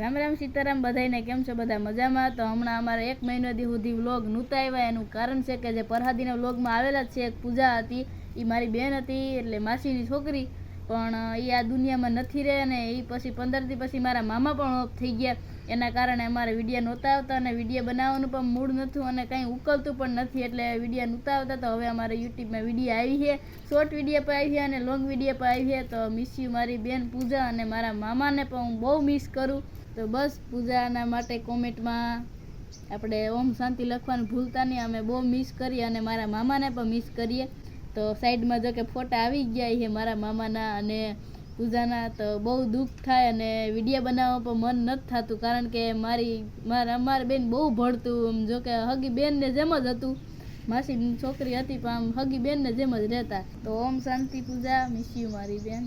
રામ રામ સીતારામ બધાને કેમ છો? બધા મજામાં? તો હમણાં અમારે 1 મહિનો સુધી વ્લોગ નહોતા આવ્યા. એનું કારણ છે કે જે પરહાદીના વ્લોગમાં આવેલા છે, એક પૂજા હતી, એ મારી બેન હતી, એટલે માસીની છોકરી, પણ એ આ દુનિયામાં નથી રહે. અને એ પછી 15 દી પછી મારા મામા પણ ઓફ થઈ ગયા. એના કારણે અમારે વિડીયો નહોતા આવતા અને વિડીયો બનાવવાનું પણ મૂડ નહોતું અને કંઈ ઉકલતું પણ નથી, એટલે વિડીયો નહોતા આવતા. તો હવે અમારે યુટ્યુબમાં વિડીયો આવી છે, શોર્ટ વિડીયો પણ આવી છે અને લોંગ વિડીયો પણ આવી છે. તો મિસ યુ મારી બેન પૂજા, અને મારા મામાને પણ હું બહુ મિસ કરું. તો બસ પૂજાના માટે કોમેન્ટમાં આપણે ઓમ શાંતિ લખવાનું ભૂલતા નહીં. અમે બહુ મિસ કરીએ અને મારા મામાને પણ મિસ કરીએ. તો સાઈડમાં જો કે ફોટા આવી ગયા છે મારા મામાના અને પૂજાના. તો બહુ દુઃખ થાય અને વિડીયો બનાવવા પણ મન નથી થતું, કારણ કે અમારી બેન બહુ ભળતું. જો કે હગી બેનને જેમ જ હતું, માસીની છોકરી હતી પણ આમ હગી બેનને જેમ જ રહેતા. તો ઓમ શાંતિ પૂજા, મિસ યુ મારી બેન.